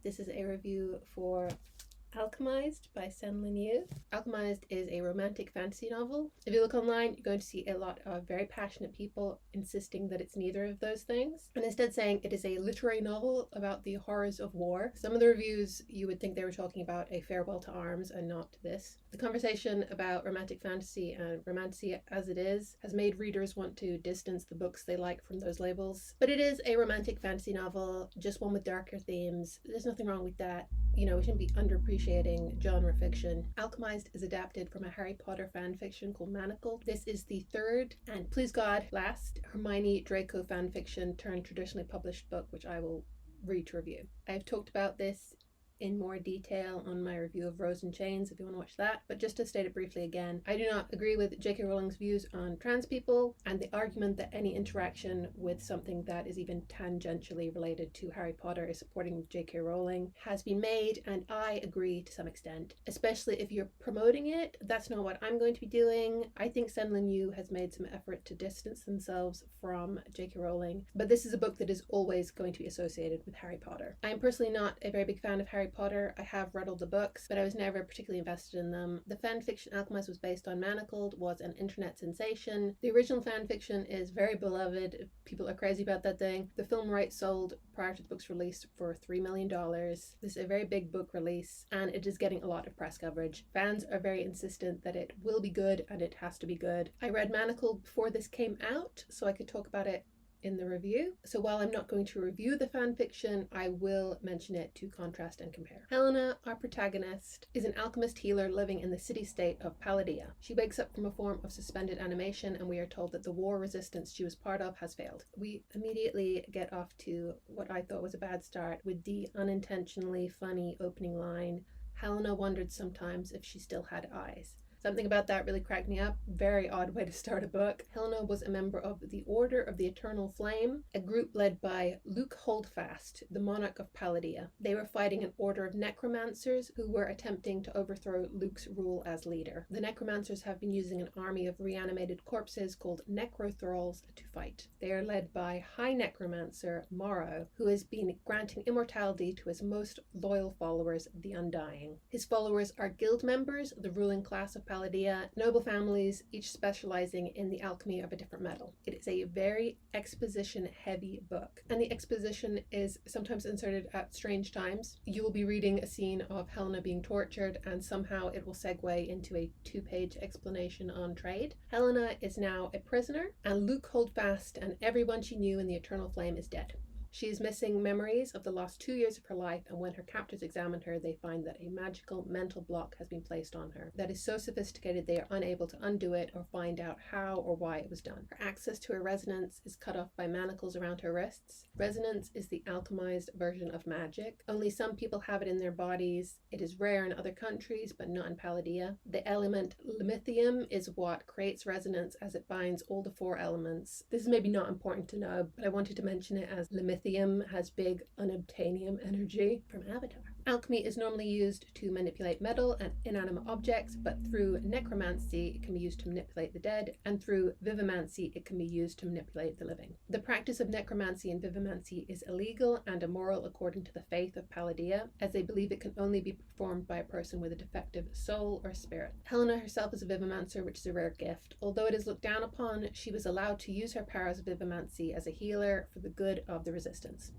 This is a review for Alchemized by SenLinYu. Alchemized is a romantic fantasy novel. If you look online, you're going to see a lot of very passionate people insisting that it's neither of those things, and instead saying it is a literary novel about the horrors of war. Some of the reviews, you would think they were talking about A Farewell to Arms and not this. The conversation about romantic fantasy and romantasy as it is has made readers want to distance the books they like from those labels. But it is a romantic fantasy novel, just one with darker themes. There's nothing wrong with that. You know, we shouldn't be underappreciating genre fiction. Alchemized is adapted from a Harry Potter fanfiction called Manacled. This is the third, and please God, last Hermione Draco fanfiction turned traditionally published book, which I will read to review. I've talked about this in more detail on my review of Rose and Chains if you want to watch that, but just to state it briefly again, I do not agree with J.K. Rowling's views on trans people and the argument that any interaction with something that is even tangentially related to Harry Potter is supporting J.K. Rowling has been made, and I agree to some extent, especially if you're promoting it. That's not what I'm going to be doing. I think SenLinYu has made some effort to distance themselves from J.K. Rowling, but this is a book that is always going to be associated with Harry Potter. I am personally not a very big fan of Harry Potter. I have read all the books, but I was never particularly invested in them. The fanfiction Alchemized was based on Manacled was an internet sensation. The original fanfiction is very beloved. People are crazy about that thing. The film rights sold prior to the book's release for $3 million. This is a very big book release, and it is getting a lot of press coverage. Fans are very insistent that it will be good, and it has to be good. I read Manacled before this came out, so I could talk about it in the review. So while I'm not going to review the fanfiction, I will mention it to contrast and compare. Helena, our protagonist, is an alchemist healer living in the city-state of Palladia. She wakes up from a form of suspended animation, and we are told that the war resistance she was part of has failed. We immediately get off to what I thought was a bad start with the unintentionally funny opening line, "Helena wondered sometimes if she still had eyes." Something about that really cracked me up. Very odd way to start a book. Helena was a member of the Order of the Eternal Flame, a group led by Luke Holdfast, the monarch of Palladia. They were fighting an order of necromancers who were attempting to overthrow Luke's rule as leader. The necromancers have been using an army of reanimated corpses called necrothralls to fight. They are led by High Necromancer Morrow, who has been granting immortality to his most loyal followers, the Undying. His followers are guild members, the ruling class of Palladia, noble families, each specializing in the alchemy of a different metal. It is a very exposition-heavy book, and the exposition is sometimes inserted at strange times. You will be reading a scene of Helena being tortured, and somehow it will segue into a 2-page explanation on trade. Helena is now a prisoner, and Luke Holdfast and everyone she knew in the Eternal Flame is dead. She is missing memories of the last 2 years of her life, and when her captors examine her, they find that a magical mental block has been placed on her that is so sophisticated they are unable to undo it or find out how or why it was done. Her access to her resonance is cut off by manacles around her wrists. Resonance is the alchemized version of magic. Only some people have it in their bodies. It is rare in other countries, but not in Palladia. The element limithium is what creates resonance as it binds all the 4 elements. This is maybe not important to know, but I wanted to mention it as limithium has big unobtainium energy from Avatar. Alchemy is normally used to manipulate metal and inanimate objects, but through necromancy it can be used to manipulate the dead, and through vivimancy it can be used to manipulate the living. The practice of necromancy and vivimancy is illegal and immoral according to the faith of Palladia, as they believe it can only be performed by a person with a defective soul or spirit. Helena herself is a vivimancer, which is a rare gift. Although it is looked down upon, she was allowed to use her powers of vivimancy as a healer for the good of the resistance.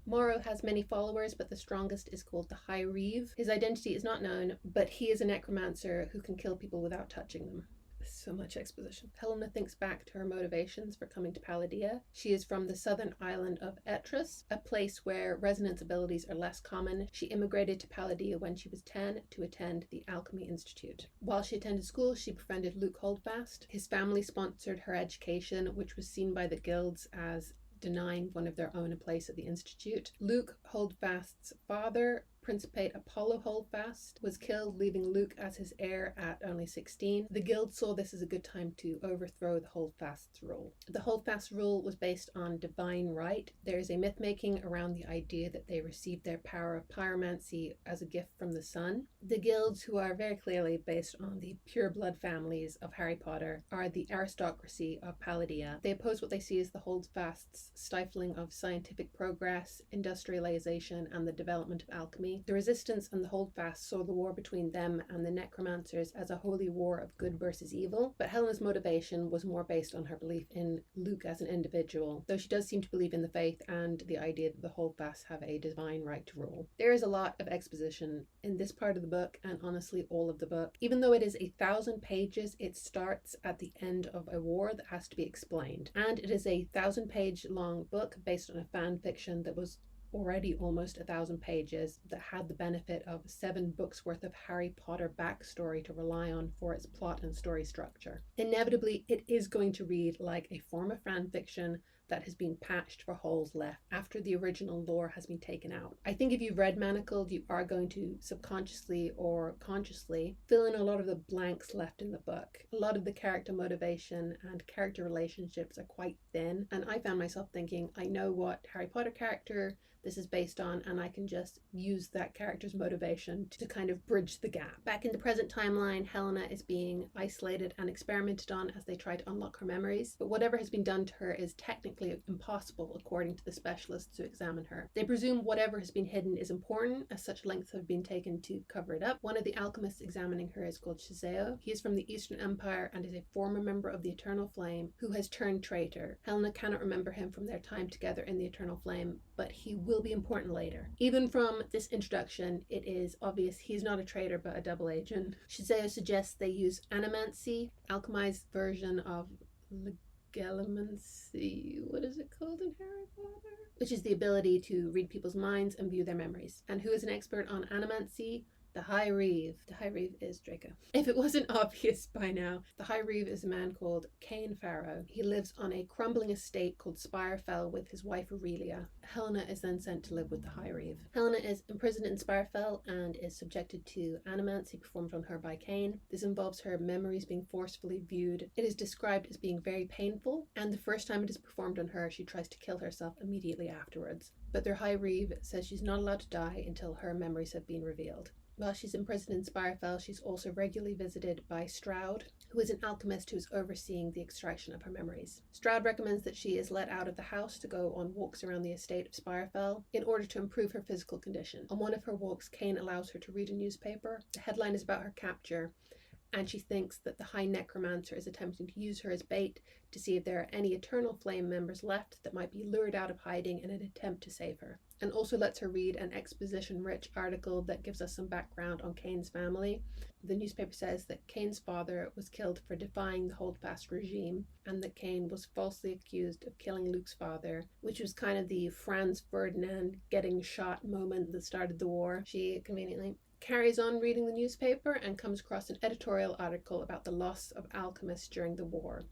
Morrow has many followers, but the strongest is called the High Reeve. His identity is not known, but he is a necromancer who can kill people without touching them. So much exposition. Helena thinks back to her motivations for coming to Palladia. She is from the southern island of Etrus, a place where resonance abilities are less common. She immigrated to Palladia when she was 10 to attend the Alchemy Institute. While she attended school, she befriended Luke Holdfast. His family sponsored her education, which was seen by the guilds as denying one of their own a place at the Institute. Luke Holdfast's father, Principate Apollo Holdfast, was killed, leaving Luke as his heir at only 16. The guild saw this as a good time to overthrow the Holdfast's rule. The Holdfast rule was based on divine right. There is a myth-making around the idea that they received their power of pyromancy as a gift from the sun. The guilds, who are very clearly based on the pure blood families of Harry Potter, are the aristocracy of Palladia. They oppose what they see as the Holdfast's stifling of scientific progress, industrialization, and the development of alchemy. enemy. The Resistance and the Holdfast saw the war between them and the Necromancers as a holy war of good versus evil, but Helena's motivation was more based on her belief in Luke as an individual, though she does seem to believe in the faith and the idea that the Holdfast have a divine right to rule. There is a lot of exposition in this part of the book, and honestly all of the book. Even though it is 1,000 pages, it starts at the end of a war that has to be explained. And it is a 1,000-page long book based on a fan fiction that was already almost 1,000 pages, that had the benefit of 7 books worth of Harry Potter backstory to rely on for its plot and story structure. Inevitably, it is going to read like a form of fan fiction that has been patched for holes left after the original lore has been taken out. I think if you've read Manacled, you are going to subconsciously or consciously fill in a lot of the blanks left in the book. A lot of the character motivation and character relationships are quite thin, and I found myself thinking, I know what Harry Potter character this is based on, and I can just use that character's motivation to kind of bridge the gap. Back in the present timeline, Helena is being isolated and experimented on as they try to unlock her memories, but whatever has been done to her is technically impossible according to the specialists who examine her. They presume whatever has been hidden is important, as such lengths have been taken to cover it up. One of the alchemists examining her is called Shizeo. He is from the Eastern Empire and is a former member of the Eternal Flame who has turned traitor. Helena cannot remember him from their time together in the Eternal Flame, but he will be important later. Even from this introduction, it is obvious he's not a traitor but a double agent. Shizeo suggests they use animancy, alchemized version of Alchemised, what is it called in Harry Potter? Which is the ability to read people's minds and view their memories. And who is an expert on animancy? The High Reeve. The High Reeve is Draco. If it wasn't obvious by now, the High Reeve is a man called Cain Farrow. He lives on a crumbling estate called Spirefell with his wife Aurelia. Helena is then sent to live with the High Reeve. Helena is imprisoned in Spirefell and is subjected to animancy performed on her by Cain. This involves her memories being forcefully viewed. It is described as being very painful, and the first time it is performed on her, she tries to kill herself immediately afterwards. But their High Reeve says she's not allowed to die until her memories have been revealed. While she's imprisoned in Spirefell, she's also regularly visited by Stroud, who is an alchemist who is overseeing the extraction of her memories. Stroud recommends that she is let out of the house to go on walks around the estate of Spirefell in order to improve her physical condition. On one of her walks, Cain allows her to read a newspaper. The headline is about her capture, and she thinks that the High Necromancer is attempting to use her as bait to see if there are any Eternal Flame members left that might be lured out of hiding in an attempt to save her, and also lets her read an exposition-rich article that gives us some background on Cain's family. The newspaper says that Cain's father was killed for defying the Holdfast regime, and that Cain was falsely accused of killing Luke's father, which was kind of the Franz Ferdinand getting shot moment that started the war. She conveniently carries on reading the newspaper and comes across an editorial article about the loss of alchemists during the war.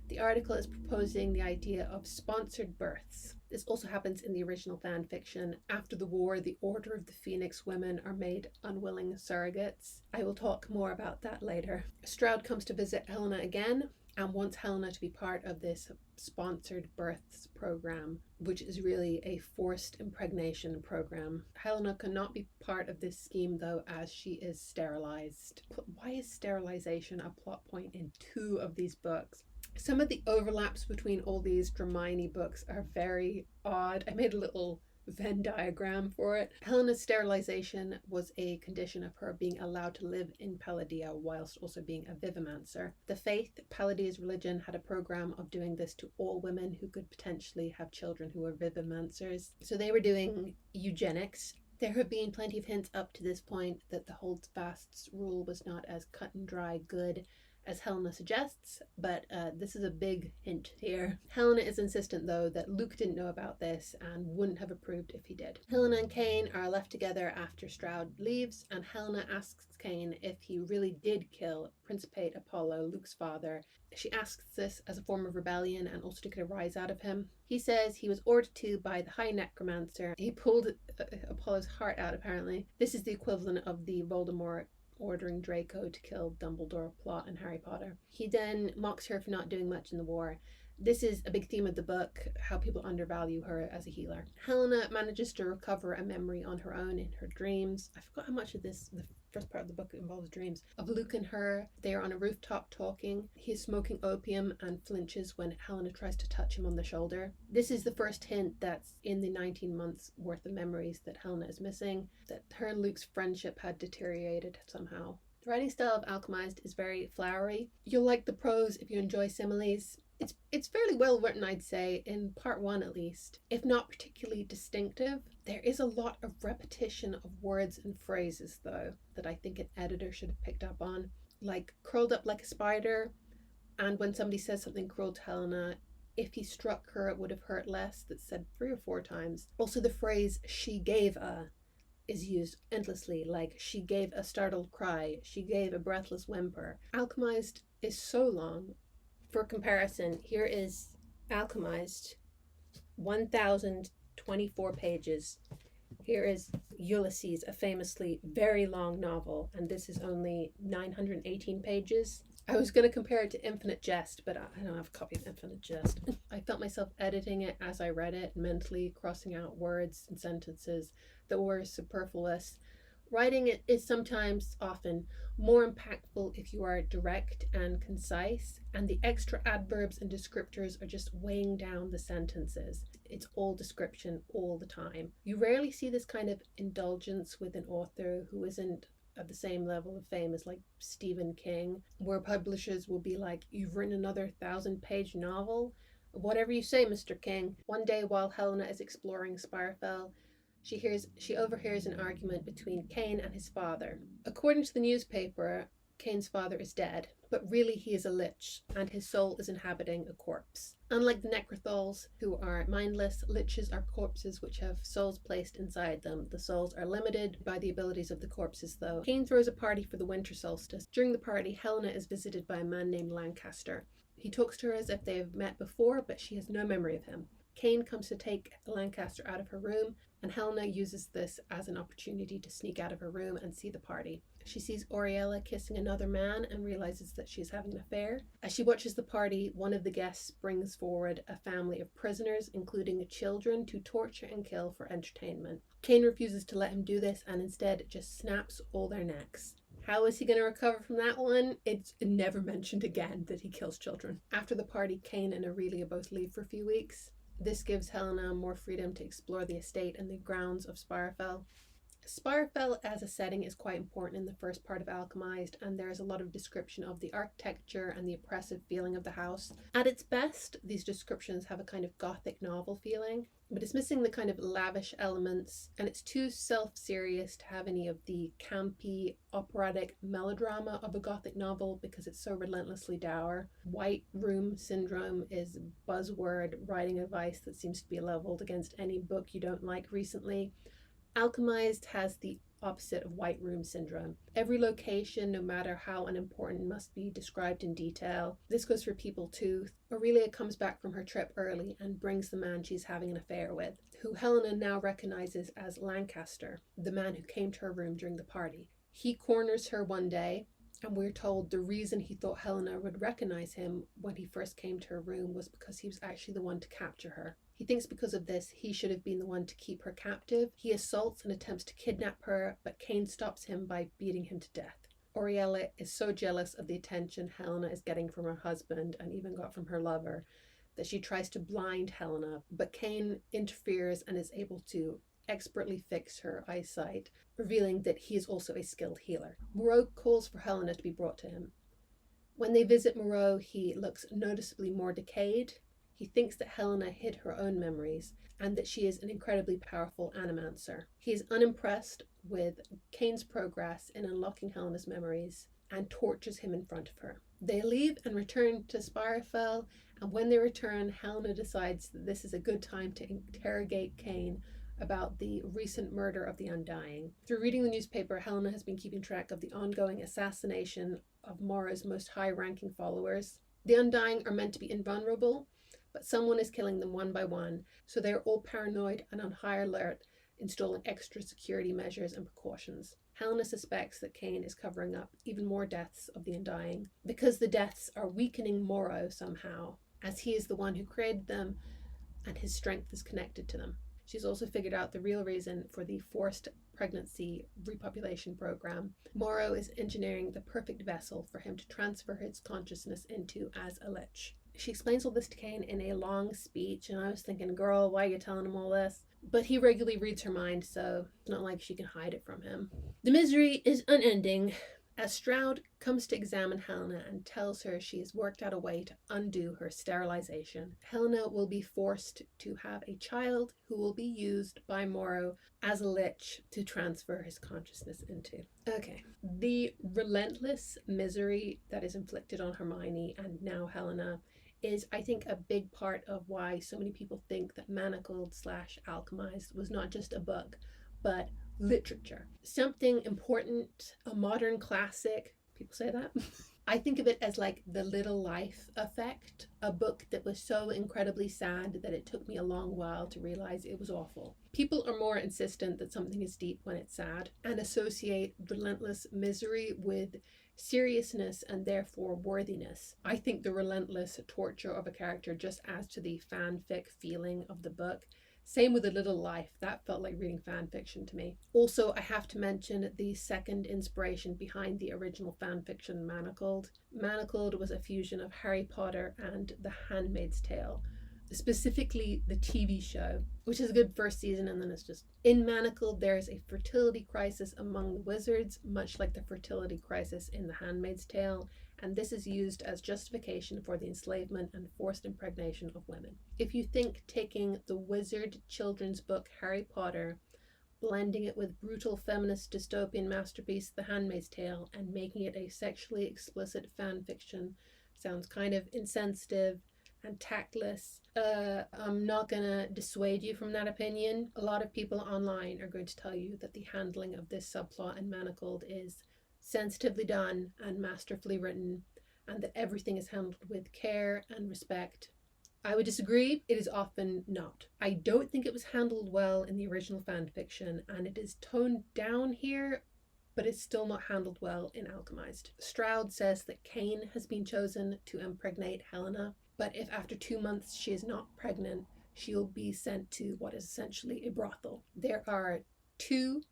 The article is proposing the idea of sponsored births. This also happens in the original fan fiction. After the war, the Order of the Phoenix women are made unwilling surrogates. I will talk more about that later. Stroud comes to visit Helena again and wants Helena to be part of this sponsored births program, which is really a forced impregnation program. Helena cannot be part of this scheme though, as she is sterilized. Why is sterilization a plot point in 2 of these books? Some of the overlaps between all these Dramini books are very odd. I made a little Venn diagram for it. Helena's sterilization was a condition of her being allowed to live in Palladia whilst also being a vivimancer. The faith, Palladia's religion, had a program of doing this to all women who could potentially have children who were vivimancers. So they were doing eugenics. There have been plenty of hints up to this point that the Holdfast's rule was not as cut and dry good as Helena suggests, but this is a big hint here. Helena is insistent though that Luke didn't know about this and wouldn't have approved if he did. Helena and Cain are left together after Stroud leaves, and Helena asks Cain if he really did kill Principate Apollo, Luke's father. She asks this as a form of rebellion and also to get a rise out of him. He says he was ordered to by the High Necromancer. He pulled Apollo's heart out apparently. This is the equivalent of the Voldemort ordering Draco to kill Dumbledore plot in Harry Potter. He then mocks her for not doing much in the war. This is a big theme of the book, how people undervalue her as a healer. Helena manages to recover a memory on her own in her dreams. I forgot how much of this the first part of the book involves dreams of Luke and her. They are on a rooftop talking. He's smoking opium and flinches when Helena tries to touch him on the shoulder. This is the first hint that's in the 19 months worth of memories that Helena is missing, that her and Luke's friendship had deteriorated somehow. The writing style of Alchemized is very flowery. You'll like the prose if you enjoy similes. It's fairly well written, I'd say, in part one at least. If not particularly distinctive, there is a lot of repetition of words and phrases, though, that I think an editor should have picked up on. Like, curled up like a spider, and when somebody says something cruel to Helena, if he struck her, it would have hurt less. That's said 3 or 4 times. Also, the phrase, she gave a, is used endlessly, like she gave a startled cry, she gave a breathless whimper. Alchemized is so long. For comparison, here is Alchemized, 1,024 pages. Here is Ulysses, a famously very long novel, and this is only 918 pages. I was going to compare it to Infinite Jest, but I don't have a copy of Infinite Jest. I felt myself editing it as I read it, mentally crossing out words and sentences that were superfluous. Writing it is sometimes, often, more impactful if you are direct and concise, and the extra adverbs and descriptors are just weighing down the sentences. It's all description all the time. You rarely see this kind of indulgence with an author who isn't at the same level of fame as like Stephen King, where publishers will be like, you've written another 1,000-page novel? Whatever you say, Mr. King. One day while Helena is exploring Spirefell, she overhears an argument between Cain and his father. According to the newspaper, Cain's father is dead, but really he is a lich, and his soul is inhabiting a corpse. Unlike the Necrothals, who are mindless, liches are corpses which have souls placed inside them. The souls are limited by the abilities of the corpses, though. Cain throws a party for the winter solstice. During the party, Helena is visited by a man named Lancaster. He talks to her as if they have met before, but she has no memory of him. Cain comes to take Lancaster out of her room, and Helena uses this as an opportunity to sneak out of her room and see the party. She sees Oriella kissing another man and realizes that she's having an affair. As she watches the party, one of the guests brings forward a family of prisoners, including children, to torture and kill for entertainment. Cain refuses to let him do this and instead just snaps all their necks. How is he going to recover from that one? It's never mentioned again that he kills children. After the party, Cain and Aurelia both leave for a few weeks. This gives Helena more freedom to explore the estate and the grounds of Spirefell. Spirefell as a setting is quite important in the first part of Alchemized, and there is a lot of description of the architecture and the oppressive feeling of the house. At its best, these descriptions have a kind of gothic novel feeling, but it's missing the kind of lavish elements, and it's too self-serious to have any of the campy, operatic melodrama of a gothic novel because it's so relentlessly dour. White room syndrome is a buzzword writing advice that seems to be leveled against any book you don't like recently. Alchemized has the opposite of white room syndrome. Every location, no matter how unimportant, must be described in detail. This goes for people too. Aurelia comes back from her trip early and brings the man she's having an affair with, who Helena now recognizes as Lancaster, the man who came to her room during the party. He corners her one day, and we're told the reason he thought Helena would recognize him when he first came to her room was because he was actually the one to capture her. He thinks because of this, he should have been the one to keep her captive. He assaults and attempts to kidnap her, but Cain stops him by beating him to death. Oriella is so jealous of the attention Helena is getting from her husband and even got from her lover that she tries to blind Helena, but Cain interferes and is able to expertly fix her eyesight, revealing that he is also a skilled healer. Moreau calls for Helena to be brought to him. When they visit Moreau, he looks noticeably more decayed. He thinks that Helena hid her own memories and that she is an incredibly powerful animancer. He is unimpressed with Cain's progress in unlocking Helena's memories and tortures him in front of her. They leave and return to Spirefell, and when they return, Helena decides that this is a good time to interrogate Cain about the recent murder of the Undying. Through reading the newspaper, Helena has been keeping track of the ongoing assassination of Mora's most high-ranking followers. The Undying are meant to be invulnerable, but someone is killing them one by one, so they are all paranoid and on high alert, installing extra security measures and precautions. Helena suspects that Cain is covering up even more deaths of the Undying, because the deaths are weakening Moreau somehow, as he is the one who created them and his strength is connected to them. She's also figured out the real reason for the forced pregnancy repopulation program. Morrow is engineering the perfect vessel for him to transfer his consciousness into as a lich. She explains all this to Kane in a long speech, and I was thinking, girl, why are you telling him all this? But he regularly reads her mind, so it's not like she can hide it from him. The misery is unending as Stroud comes to examine Helena and tells her she has worked out a way to undo her sterilization. Helena will be forced to have a child who will be used by Morrow as a lich to transfer his consciousness into. Okay. The relentless misery that is inflicted on Hermione and now Helena is, I think, a big part of why so many people think that Manacled / Alchemized was not just a book, but literature. Something important, a modern classic. People say that. I think of it as like the Little Life effect, a book that was so incredibly sad that it took me a long while to realize it was awful. People are more insistent that something is deep when it's sad and associate relentless misery with seriousness and therefore worthiness. I think the relentless torture of a character just adds to the fanfic feeling of the book. Same with A Little Life, that felt like reading fan fiction to me. Also, I have to mention the second inspiration behind the original fan fiction Manacled. Manacled was a fusion of Harry Potter and The Handmaid's Tale, specifically the TV show, which is a good first season and then it's just... In Manacled, there is a fertility crisis among the wizards, much like the fertility crisis in The Handmaid's Tale, and this is used as justification for the enslavement and forced impregnation of women. If you think taking the wizard children's book Harry Potter, blending it with brutal feminist dystopian masterpiece The Handmaid's Tale, and making it a sexually explicit fan fiction sounds kind of insensitive and tactless, I'm not gonna dissuade you from that opinion. A lot of people online are going to tell you that the handling of this subplot in Manacled is sensitively done and masterfully written, and that everything is handled with care and respect. I would disagree. It is often not. I don't think it was handled well in the original fan fiction, and it is toned down here, but it's still not handled well in Alchemized. Stroud says that Kane has been chosen to impregnate Helena, but if after 2 months she is not pregnant, she'll be sent to what is essentially a brothel. There are 2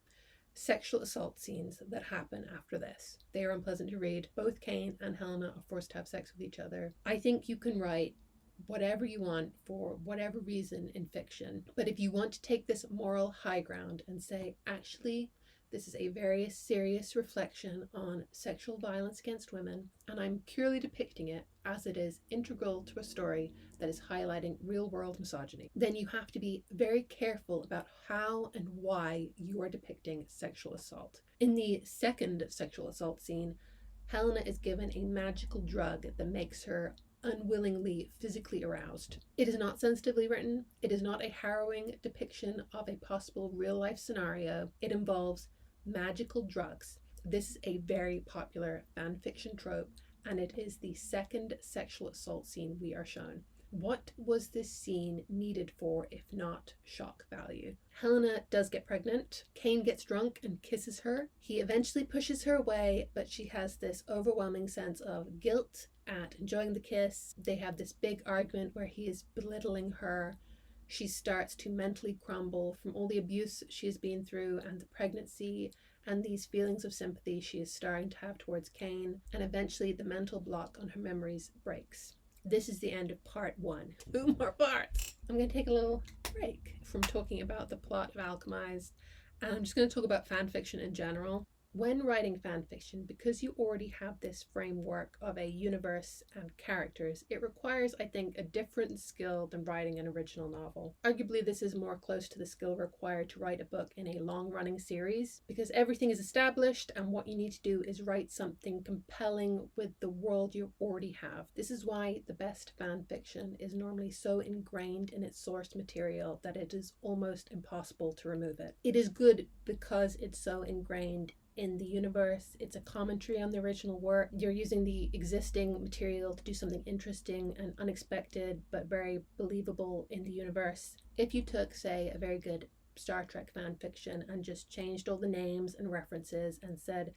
sexual assault scenes that happen after this. They are unpleasant to read. Both Kane and Helena are forced to have sex with each other. I think you can write whatever you want for whatever reason in fiction, but if you want to take this moral high ground and say, actually, this is a very serious reflection on sexual violence against women, and I'm purely depicting it as it is integral to a story that is highlighting real-world misogyny, then you have to be very careful about how and why you are depicting sexual assault. In the second sexual assault scene, Helena is given a magical drug that makes her unwillingly physically aroused. It is not sensitively written. It is not a harrowing depiction of a possible real-life scenario. It involves magical drugs. This is a very popular fan fiction trope, and it is the second sexual assault scene we are shown. What was this scene needed for if not shock value? Helena does get pregnant. Kane gets drunk and kisses her. He eventually pushes her away, but she has this overwhelming sense of guilt at enjoying the kiss. They have this big argument where he is belittling her. She starts to mentally crumble from all the abuse she has been through and the pregnancy and these feelings of sympathy she is starting to have towards Kane, and eventually the mental block on her memories breaks. This is the end of part 1. 2 more parts. I'm going to take a little break from talking about the plot of Alchemized, and I'm just going to talk about fan fiction in general. When writing fan fiction, because you already have this framework of a universe and characters, it requires, I think, a different skill than writing an original novel. Arguably, this is more close to the skill required to write a book in a long-running series, because everything is established and what you need to do is write something compelling with the world you already have. This is why the best fan fiction is normally so ingrained in its source material that it is almost impossible to remove it. It is good because it's so ingrained in the universe. It's a commentary on the original work. You're using the existing material to do something interesting and unexpected but very believable in the universe. If you took, say, a very good Star Trek fan fiction and just changed all the names and references and said,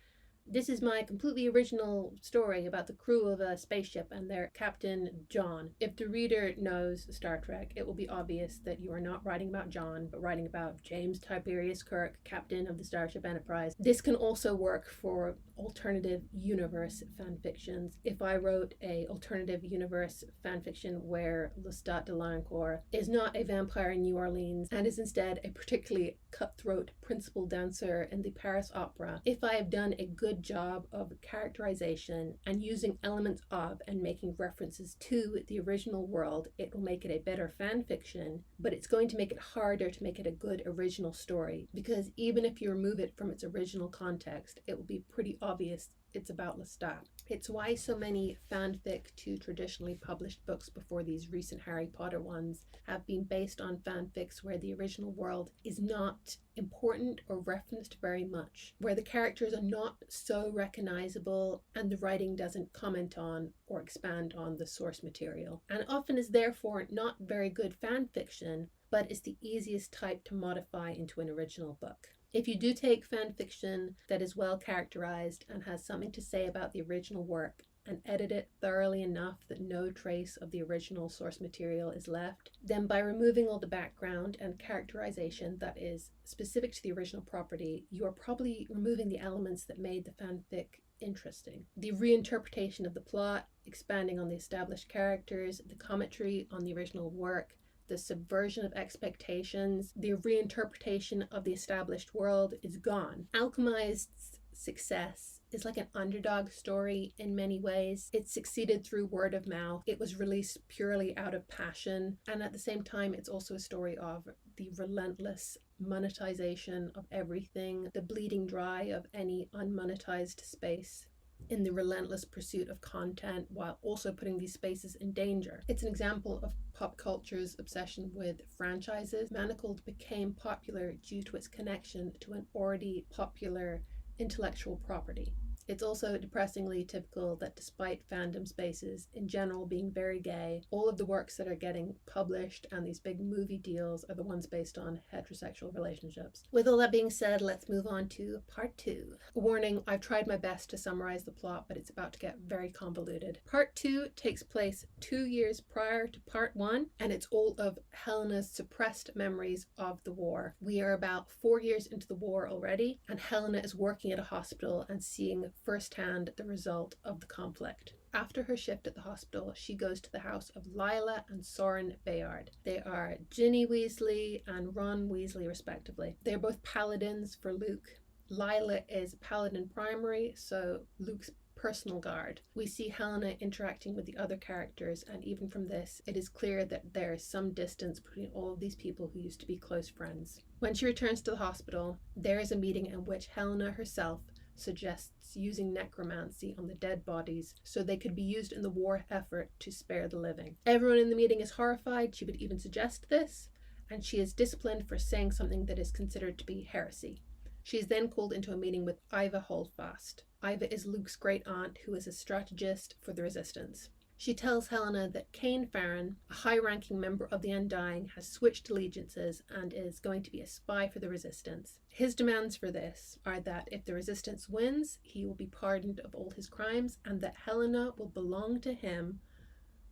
This is my completely original story about the crew of a spaceship and their captain, John. If the reader knows Star Trek, it will be obvious that you are not writing about John, but writing about James Tiberius Kirk, captain of the Starship Enterprise. This can also work for alternative universe fanfictions. If I wrote a alternative universe fanfiction where Lestat de Lancourt is not a vampire in New Orleans and is instead a particularly cutthroat principal dancer in the Paris Opera, if I have done a good job of characterization and using elements of and making references to the original world, it will make it a better fan fiction, but it's going to make it harder to make it a good original story, because even if you remove it from its original context, it will be pretty obvious it's about Lestat. It's why so many fanfic to traditionally published books before these recent Harry Potter ones have been based on fanfics where the original world is not important or referenced very much, where the characters are not so recognizable and the writing doesn't comment on or expand on the source material, and often is therefore not very good fanfiction, but is the easiest type to modify into an original book. If you do take fan fiction that is well characterized and has something to say about the original work and edit it thoroughly enough that no trace of the original source material is left, then by removing all the background and characterization that is specific to the original property, you are probably removing the elements that made the fanfic interesting. The reinterpretation of the plot, expanding on the established characters, the commentary on the original work, the subversion of expectations, the reinterpretation of the established world is gone. Alchemized's success is like an underdog story in many ways. It succeeded through word of mouth. It was released purely out of passion. And at the same time, it's also a story of the relentless monetization of everything, the bleeding dry of any unmonetized space, in the relentless pursuit of content while also putting these spaces in danger. It's an example of pop culture's obsession with franchises. Manacled became popular due to its connection to an already popular intellectual property. It's also depressingly typical that despite fandom spaces in general being very gay, all of the works that are getting published and these big movie deals are the ones based on heterosexual relationships. With all that being said, let's move on to part 2. Warning, I've tried my best to summarize the plot, but it's about to get very convoluted. Part 2 takes place 2 years prior to part 1, and it's all of Helena's suppressed memories of the war. We are about 4 years into the war already, and Helena is working at a hospital and seeing firsthand the result of the conflict. After her shift at the hospital, she goes to the house of Lila and Soren Bayard. They are Ginny Weasley and Ron Weasley, respectively. They are both paladins for Luke. Lila is paladin primary, so Luke's personal guard. We see Helena interacting with the other characters, and even from this, it is clear that there is some distance between all of these people who used to be close friends. When she returns to the hospital, there is a meeting in which Helena herself suggests using necromancy on the dead bodies so they could be used in the war effort to spare the living. Everyone in the meeting is horrified she would even suggest this, and she is disciplined for saying something that is considered to be heresy. She is then called into a meeting with Iva Holdfast. Iva is Luke's great aunt who is a strategist for the Resistance. She tells Helena that Cain Farron, a high-ranking member of the Undying, has switched allegiances and is going to be a spy for the Resistance. His demands for this are that if the Resistance wins, he will be pardoned of all his crimes, and that Helena will belong to him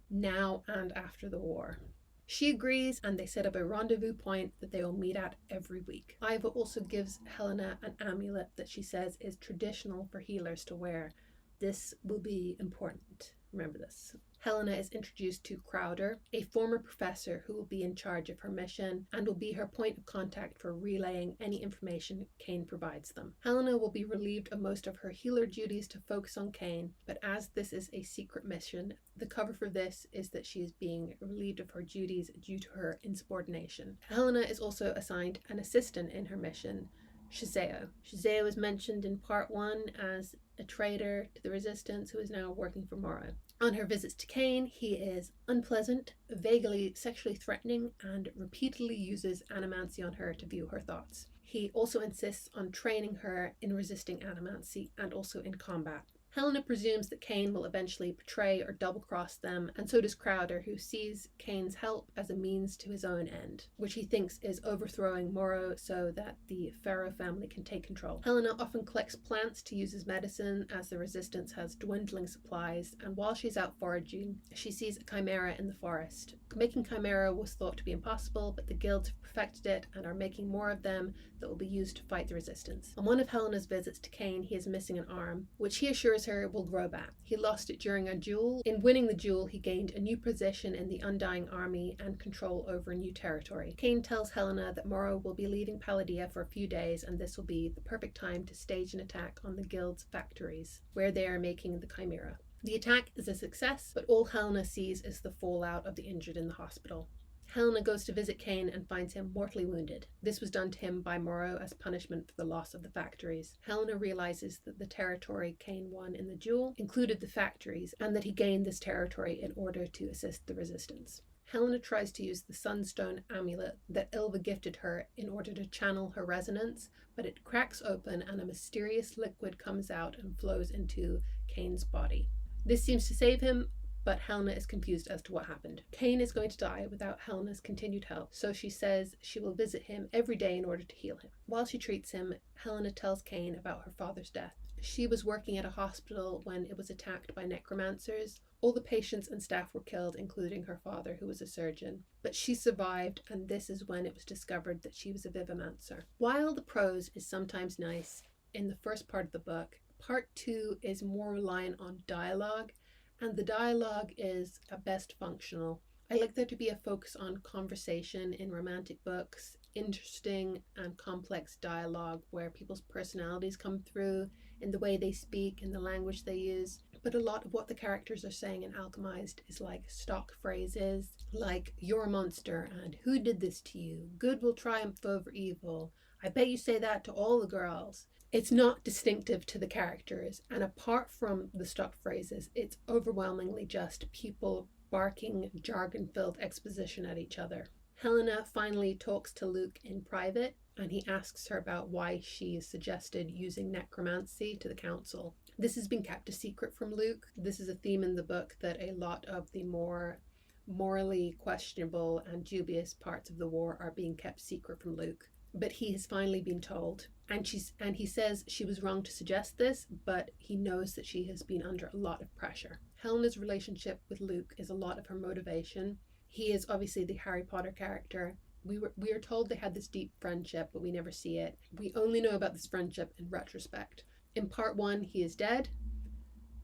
now and after the war. She agrees, and they set up a rendezvous point that they will meet at every week. Iva also gives Helena an amulet that she says is traditional for healers to wear. This will be important. Remember this. Helena is introduced to Crowder, a former professor who will be in charge of her mission and will be her point of contact for relaying any information Cain provides them. Helena will be relieved of most of her healer duties to focus on Cain, but as this is a secret mission, the cover for this is that she is being relieved of her duties due to her insubordination. Helena is also assigned an assistant in her mission, Shazeo. Shazeo is mentioned in part 1 as a traitor to the Resistance who is now working for Morrow. On her visits to Cain, he is unpleasant, vaguely sexually threatening, and repeatedly uses animancy on her to view her thoughts. He also insists on training her in resisting animancy and also in combat. Helena presumes that Cain will eventually betray or double-cross them, and so does Crowder, who sees Cain's help as a means to his own end, which he thinks is overthrowing Morrow so that the Pharaoh family can take control. Helena often collects plants to use as medicine, as the Resistance has dwindling supplies, and while she's out foraging, she sees a chimera in the forest. Making chimera was thought to be impossible, but the guilds have perfected it and are making more of them that will be used to fight the Resistance. On one of Helena's visits to Cain, he is missing an arm, which he assures her will grow back. He lost it during a duel. In winning the duel, he gained a new position in the Undying Army and control over new territory. Cain tells Helena that Morrow will be leaving Paladia for a few days, and this will be the perfect time to stage an attack on the guild's factories, where they are making the chimera. The attack is a success, but all Helena sees is the fallout of the injured in the hospital. Helena goes to visit Cain and finds him mortally wounded. This was done to him by Morrow as punishment for the loss of the factories. Helena realizes that the territory Cain won in the duel included the factories, and that he gained this territory in order to assist the Resistance. Helena tries to use the Sunstone amulet that Ylva gifted her in order to channel her resonance, but it cracks open and a mysterious liquid comes out and flows into Cain's body. This seems to save him, but Helena is confused as to what happened. Cain is going to die without Helena's continued help, so she says she will visit him every day in order to heal him. While she treats him, Helena tells Cain about her father's death. She was working at a hospital when it was attacked by necromancers. All the patients and staff were killed, including her father, who was a surgeon. But she survived, and this is when it was discovered that she was a vivomancer. While the prose is sometimes nice in the first part of the book, part 2 is more reliant on dialogue, and the dialogue is at best functional. I like there to be a focus on conversation in romantic books, interesting and complex dialogue where people's personalities come through in the way they speak, in the language they use. But a lot of what the characters are saying in Alchemized is like stock phrases, like "you're a monster" and "who did this to you? Good will triumph over evil. I bet you say that to all the girls." It's not distinctive to the characters, and apart from the stock phrases, it's overwhelmingly just people barking jargon-filled exposition at each other. Helena finally talks to Luke in private, and he asks her about why she suggested using necromancy to the council. This has been kept a secret from Luke. This is a theme in the book, that a lot of the more morally questionable and dubious parts of the war are being kept secret from Luke. But he has finally been told, and he says she was wrong to suggest this, but he knows that she has been under a lot of pressure. Helena's relationship with Luke is a lot of her motivation. He is obviously the Harry Potter character. We are told they had this deep friendship, but we never see it. We only know about this friendship in retrospect. In part 1, he is dead,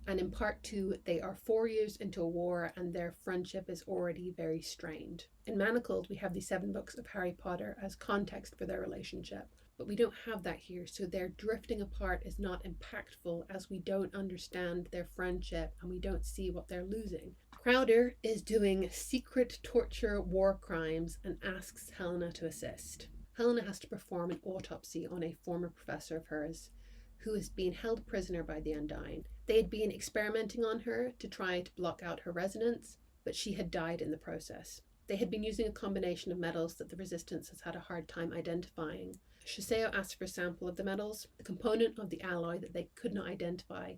and in part 2, they are 4 years into a war, and their friendship is already very strained. In Manacled, we have the 7 books of Harry Potter as context for their relationship, but we don't have that here, so their drifting apart is not impactful as we don't understand their friendship and we don't see what they're losing. Crowder is doing secret torture war crimes and asks Helena to assist. Helena has to perform an autopsy on a former professor of hers who has been held prisoner by the Undying. They had been experimenting on her to try to block out her resonance, but she had died in the process. They had been using a combination of metals that the Resistance has had a hard time identifying. Shiseo asked for a sample of the metals. The component of the alloy that they could not identify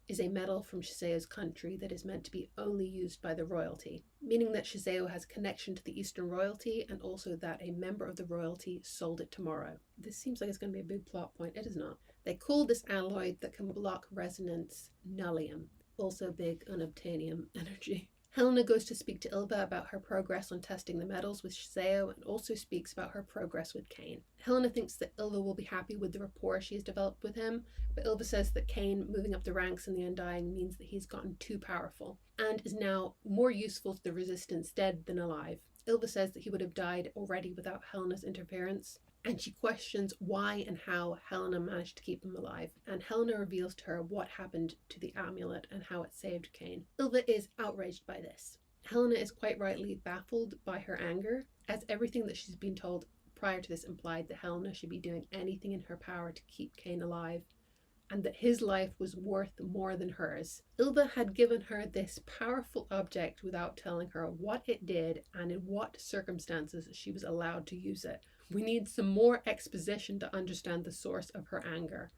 is a metal from Shiseo's country that is meant to be only used by the royalty, meaning that Shiseo has a connection to the Eastern royalty and also that a member of the royalty sold it to Morrow. This seems like it's going to be a big plot point. It is not. They call this alloy that can block resonance nullium, also big unobtainium energy. Helena goes to speak to Ylva about her progress on testing the metals with Shiseo and also speaks about her progress with Cain. Helena thinks that Ylva will be happy with the rapport she has developed with him, but Ylva says that Cain moving up the ranks in the Undying means that he's gotten too powerful and is now more useful to the Resistance dead than alive. Ylva says that he would have died already without Helena's interference, and she questions why and how Helena managed to keep him alive, and Helena reveals to her what happened to the amulet and how it saved Cain. Ylva is outraged by this. Helena is quite rightly baffled by her anger, as everything that she's been told prior to this implied that Helena should be doing anything in her power to keep Cain alive, and that his life was worth more than hers. Ylva had given her this powerful object without telling her what it did and in what circumstances she was allowed to use it. We need some more exposition to understand the source of her anger.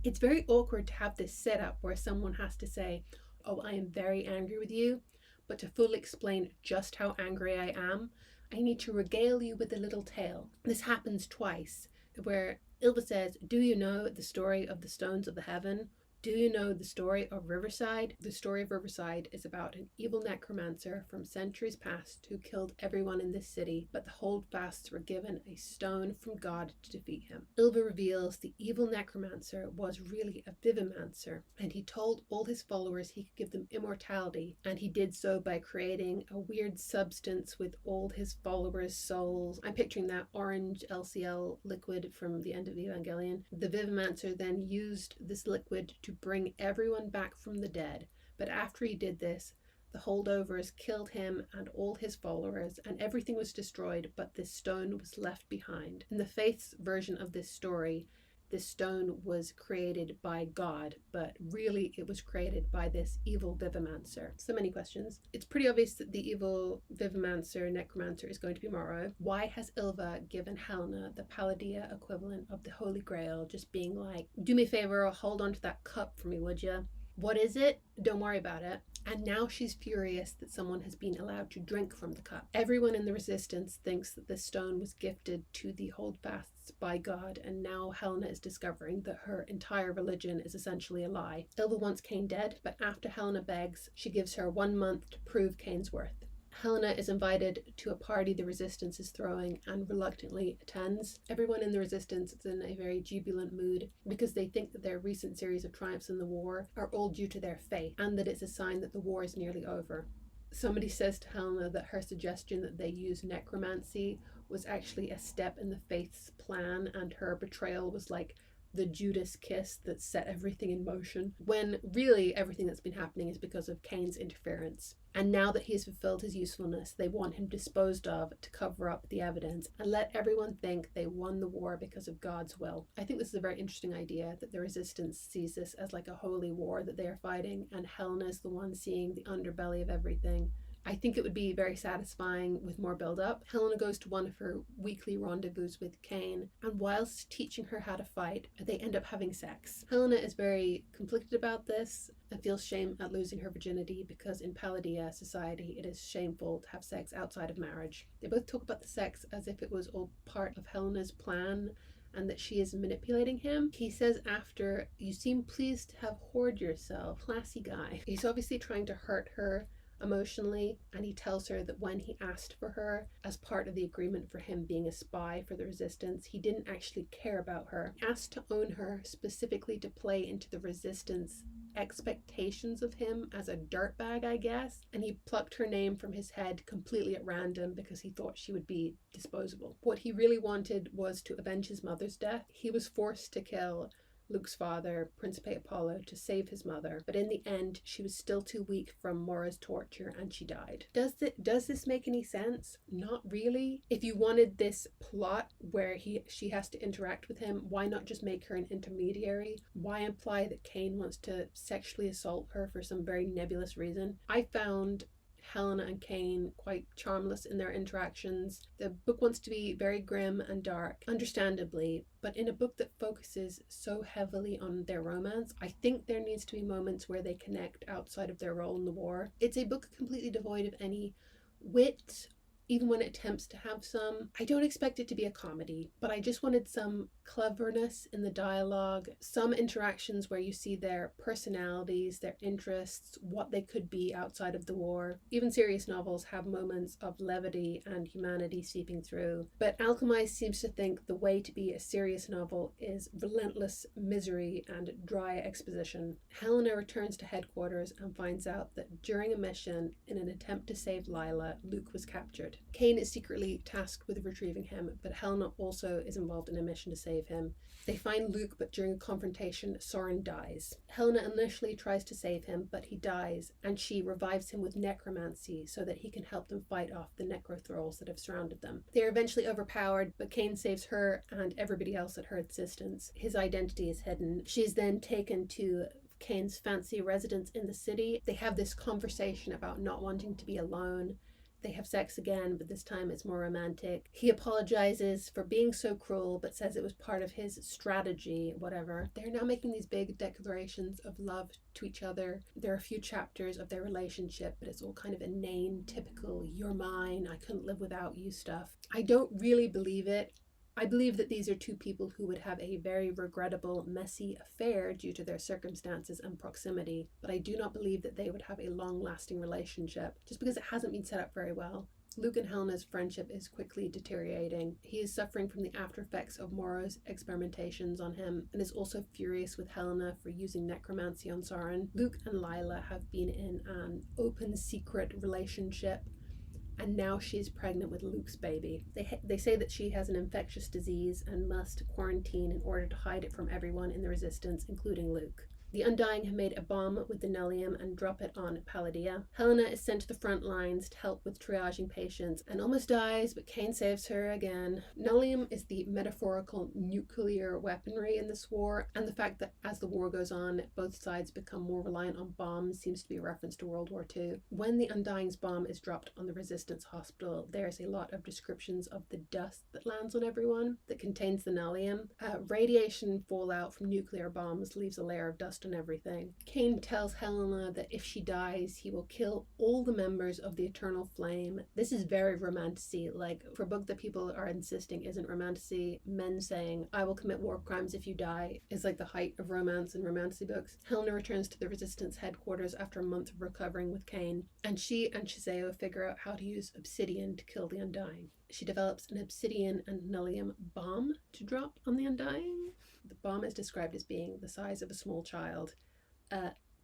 It's very awkward to have this setup where someone has to say, oh, I am very angry with you, but to fully explain just how angry I am, I need to regale you with a little tale. This happens twice, where Ilva says, do you know the story of the stones of the heaven? Do you know the story of Riverside? The story of Riverside is about an evil necromancer from centuries past who killed everyone in this city, but the holdfasts were given a stone from God to defeat him. Ilva reveals the evil necromancer was really a vivimancer, and he told all his followers he could give them immortality, and he did so by creating a weird substance with all his followers' souls. I'm picturing that orange LCL liquid from the end of Evangelion. The vivimancer then used this liquid to bring everyone back from the dead, but after he did this, the holdovers killed him and all his followers, and everything was destroyed, but this stone was left behind. In the Faith's version of this story, this stone was created by God, but really it was created by this evil vivimancer. So many questions. It's pretty obvious that the evil vivimancer, necromancer, is going to be Morrow. Why has Ilva given Helena the Palladia equivalent of the Holy Grail, just being like, do me a favor, hold on to that cup for me, would you? What is it? Don't worry about it. And now she's furious that someone has been allowed to drink from the cup. Everyone in the Resistance thinks that this stone was gifted to the holdfasts by God, and now Helena is discovering that her entire religion is essentially a lie. Ilva wants Cain dead, but after Helena begs, she gives her 1 month to prove Cain's worth. Helena is invited to a party the Resistance is throwing and reluctantly attends. Everyone in the Resistance is in a very jubilant mood because they think that their recent series of triumphs in the war are all due to their faith and that it's a sign that the war is nearly over. Somebody says to Helena that her suggestion that they use necromancy was actually a step in the Faith's plan, and her betrayal was like the Judas kiss that set everything in motion, when really everything that's been happening is because of Cain's interference. And now that he has fulfilled his usefulness, they want him disposed of to cover up the evidence and let everyone think they won the war because of God's will. I think this is a very interesting idea, that the Resistance sees this as like a holy war that they are fighting, and Helena is the one seeing the underbelly of everything. I think it would be very satisfying with more build-up. Helena goes to one of her weekly rendezvous with Cain, and whilst teaching her how to fight, they end up having sex. Helena is very conflicted about this and feels shame at losing her virginity because in Palladia society it is shameful to have sex outside of marriage. They both talk about the sex as if it was all part of Helena's plan and that she is manipulating him. He says after, "You seem pleased to have whored yourself. Classy guy." He's obviously trying to hurt her emotionally, and he tells her that when he asked for her as part of the agreement for him being a spy for the Resistance, he didn't actually care about her. He asked to own her specifically to play into the Resistance expectations of him as a dirtbag, I guess, and he plucked her name from his head completely at random because he thought she would be disposable. What he really wanted was to avenge his mother's death. He was forced to kill Luke's father, Principe Apollo, to save his mother, but in the end she was still too weak from Mora's torture and she died. Does this make any sense? Not really. If you wanted this plot where she has to interact with him, why not just make her an intermediary? Why imply that Cain wants to sexually assault her for some very nebulous reason? I found Helena and Cain quite charmless in their interactions. The book wants to be very grim and dark, understandably, but in a book that focuses so heavily on their romance, I think there needs to be moments where they connect outside of their role in the war. It's a book completely devoid of any wit, even when it attempts to have some. I don't expect it to be a comedy, but I just wanted some cleverness in the dialogue, some interactions where you see their personalities, their interests, what they could be outside of the war. Even serious novels have moments of levity and humanity seeping through, but Alchemized seems to think the way to be a serious novel is relentless misery and dry exposition. Helena returns to headquarters and finds out that during a mission in an attempt to save Lila, Luke was captured. Cain is secretly tasked with retrieving him, but Helena also is involved in a mission to save him. They find Luke, but during a confrontation, Soren dies. Helena initially tries to save him, but he dies, and she revives him with necromancy so that he can help them fight off the necrothralls that have surrounded them. They are eventually overpowered, but Cain saves her and everybody else at her assistance. His identity is hidden. She is then taken to Cain's fancy residence in the city. They have this conversation about not wanting to be alone. They have sex again, but this time it's more romantic. He apologizes for being so cruel, but says it was part of his strategy, whatever. They're now making these big declarations of love to each other. There are a few chapters of their relationship, but it's all kind of inane, typical, you're mine, I couldn't live without you stuff. I don't really believe it. I believe that these are two people who would have a very regrettable, messy affair due to their circumstances and proximity, but I do not believe that they would have a long-lasting relationship, just because it hasn't been set up very well. Luke and Helena's friendship is quickly deteriorating. He is suffering from the after effects of Morrow's experimentations on him, and is also furious with Helena for using necromancy on Sauron. Luke and Lila have been in an open secret relationship, and now she's pregnant with Luke's baby. They say that she has an infectious disease and must quarantine in order to hide it from everyone in the Resistance, including Luke. The Undying have made a bomb with the Nellium and drop it on Palladia. Helena is sent to the front lines to help with triaging patients and almost dies, but Cain saves her again. Nellium is the metaphorical nuclear weaponry in this war, and the fact that as the war goes on, both sides become more reliant on bombs seems to be a reference to World War II. When the Undying's bomb is dropped on the Resistance hospital, there's a lot of descriptions of the dust that lands on everyone that contains the Nellium. Radiation fallout from nuclear bombs leaves a layer of dust on everything. Cain tells Helena that if she dies, he will kill all the members of the Eternal Flame. This is very romantasy, like for a book that people are insisting isn't romantasy, men saying, I will commit war crimes if you die, is like the height of romance in romantasy books. Helena returns to the Resistance headquarters after a month of recovering with Cain, and she and Shazeo figure out how to use obsidian to kill the Undying. She develops an obsidian and Nellium bomb to drop on the Undying. The bomb is described as being the size of a small child.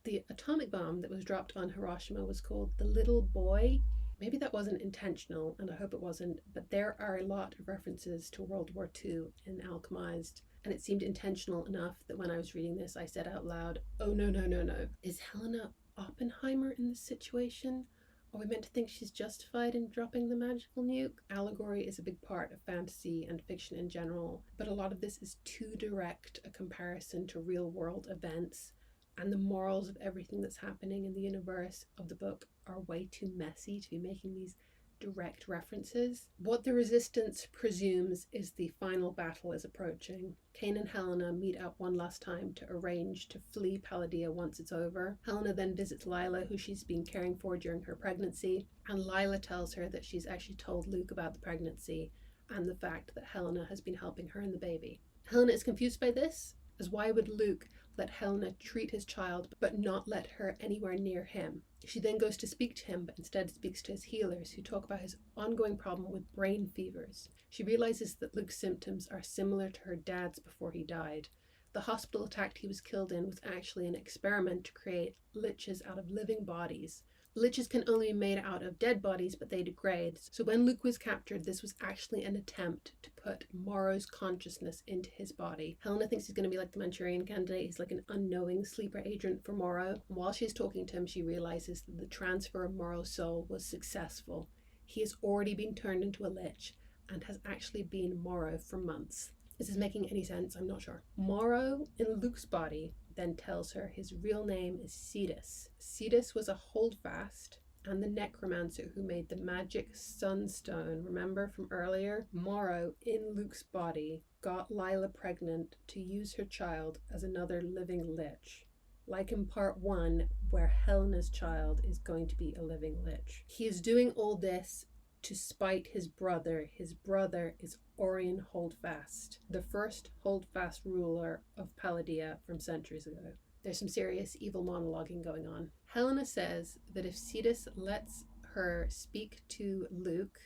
The atomic bomb that was dropped on Hiroshima was called the Little Boy. Maybe that wasn't intentional, and I hope it wasn't, but there are a lot of references to World War II in Alchemized, and it seemed intentional enough that when I was reading this, I said out loud, oh no, no, no, no. Is Helena Oppenheimer in this situation? Are we meant to think she's justified in dropping the magical nuke? Allegory is a big part of fantasy and fiction in general, but a lot of this is too direct a comparison to real world events, and the morals of everything that's happening in the universe of the book are way too messy to be making these direct references. What the Resistance presumes is the final battle is approaching. Cain and Helena meet up one last time to arrange to flee Palladia once it's over. Helena then visits Lila, who she's been caring for during her pregnancy, and Lila tells her that she's actually told Luke about the pregnancy and the fact that Helena has been helping her and the baby. Helena is confused by this, as why would Luke let Helena treat his child but not let her anywhere near him? She then goes to speak to him, but instead speaks to his healers, who talk about his ongoing problem with brain fevers. She realizes that Luke's symptoms are similar to her dad's before he died. The hospital attack he was killed in was actually an experiment to create liches out of living bodies. Liches can only be made out of dead bodies, but they degrade. So when Luke was captured, this was actually an attempt to put Morrow's consciousness into his body. Helena thinks he's going to be like the Manchurian Candidate. He's like an unknowing sleeper agent for Morrow. And while she's talking to him, she realizes that the transfer of Morrow's soul was successful. He has already been turned into a lich and has actually been Morrow for months. Is this making any sense? I'm not sure. Morrow in Luke's body then tells her his real name is Cetus. Cetus was a holdfast and the necromancer who made the magic sunstone. Remember from earlier? Morrow in Luke's body got Lila pregnant to use her child as another living lich. Like in part 1, where Helena's child is going to be a living lich. He is doing all this to spite his brother. His brother is Orion Holdfast, the first Holdfast ruler of Palladia from centuries ago. There's some serious evil monologuing going on. Helena says that if Cetus lets her speak to Luke,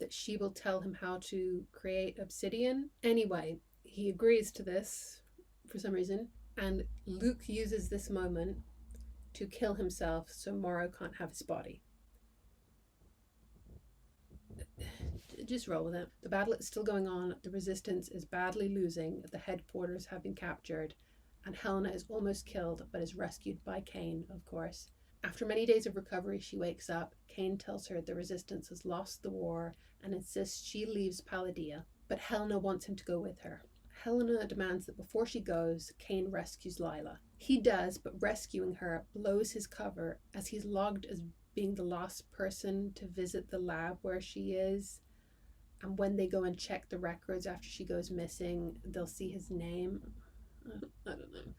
that she will tell him how to create obsidian. Anyway, he agrees to this for some reason, and Luke uses this moment to kill himself so Morrow can't have his body. Just roll with it. The battle is still going on. The Resistance is badly losing. The headquarters have been captured, and Helena is almost killed, but is rescued by Cain, of course. After many days of recovery, she wakes up. Cain tells her the Resistance has lost the war and insists she leaves Palladia, but Helena wants him to go with her. Helena demands that before she goes, Cain rescues Lila. He does, but rescuing her blows his cover as he's logged as being the last person to visit the lab where she is. And when they go and check the records after she goes missing, they'll see his name. I don't know.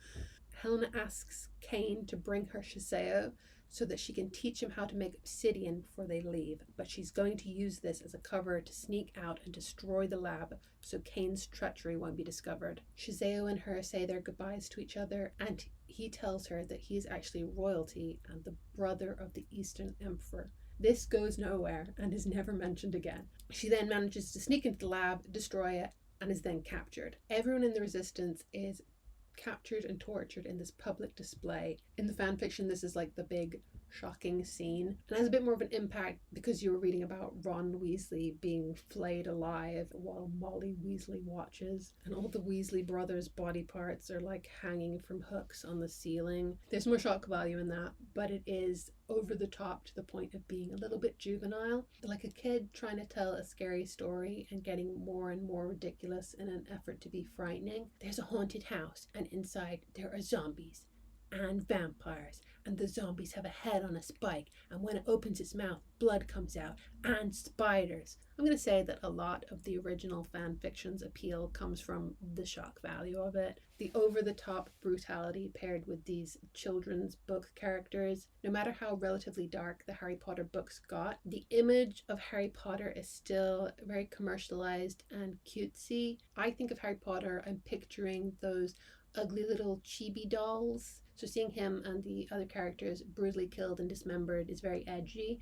Helena asks Kane to bring her Shiseo so that she can teach him how to make obsidian before they leave, but she's going to use this as a cover to sneak out and destroy the lab so Kane's treachery won't be discovered. Shiseo and her say their goodbyes to each other, and he tells her that he's actually royalty and the brother of the Eastern Emperor. This goes nowhere and is never mentioned again. She then manages to sneak into the lab, destroy it, and is then captured. Everyone in the Resistance is captured and tortured in this public display. In the fanfiction, this is like the big shocking scene, and has a bit more of an impact because you were reading about Ron Weasley being flayed alive while Molly Weasley watches, and all the Weasley brothers' body parts are like hanging from hooks on the ceiling. There's more shock value in that, but it is over the top to the point of being a little bit juvenile, like a kid trying to tell a scary story and getting more and more ridiculous in an effort to be frightening. There's a haunted house, and inside there are zombies and vampires, and the zombies have a head on a spike, and when it opens its mouth, blood comes out, and spiders. I'm going to say that a lot of the original fan fiction's appeal comes from the shock value of it. The over-the-top brutality paired with these children's book characters. No matter how relatively dark the Harry Potter books got, the image of Harry Potter is still very commercialized and cutesy. I think of Harry Potter, I'm picturing those ugly little chibi dolls. So seeing him and the other characters brutally killed and dismembered is very edgy.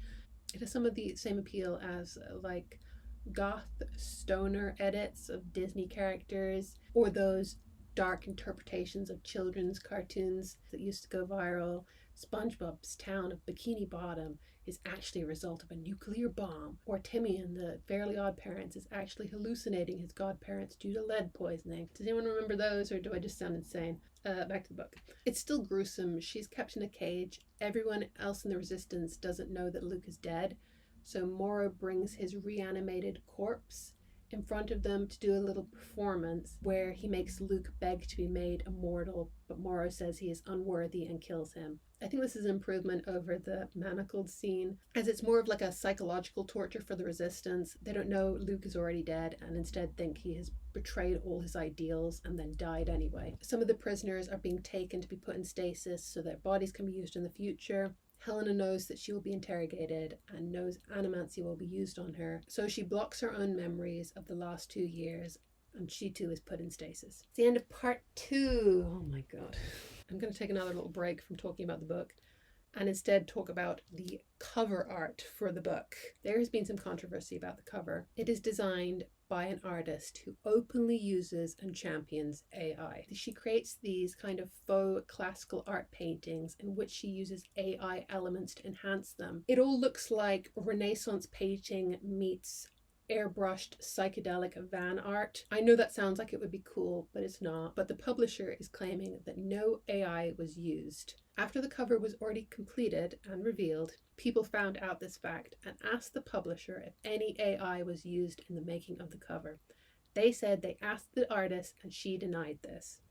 It has some of the same appeal as like goth stoner edits of Disney characters, or those dark interpretations of children's cartoons that used to go viral. SpongeBob's town of Bikini Bottom is actually a result of a nuclear bomb, or Timmy and the Fairly Odd Parents is actually hallucinating his godparents due to lead poisoning. Does anyone remember those, or do I just sound insane? Back to the book. It's still gruesome. She's kept in a cage. Everyone else in the Resistance doesn't know that Luke is dead, so Morrow brings his reanimated corpse in front of them to do a little performance where he makes Luke beg to be made immortal, but Morrow says he is unworthy and kills him. I think this is an improvement over the manacled scene, as it's more of like a psychological torture for the Resistance. They don't know Luke is already dead and instead think he has betrayed all his ideals and then died anyway. Some of the prisoners are being taken to be put in stasis so their bodies can be used in the future. Helena knows that she will be interrogated and knows animancy will be used on her, so she blocks her own memories of the last 2 years, and she too is put in stasis. It's the end of part 2. Oh my god. I'm going to take another little break from talking about the book and instead talk about the cover art for the book. There has been some controversy about the cover. It is designed by an artist who openly uses and champions AI. She creates these kind of faux classical art paintings in which she uses AI elements to enhance them. It all looks like Renaissance painting meets airbrushed psychedelic van art. I know that sounds like it would be cool, but it's not. But the publisher is claiming that no AI was used. After the cover was already completed and revealed, people found out this fact and asked the publisher if any AI was used in the making of the cover. They said they asked the artist and she denied this.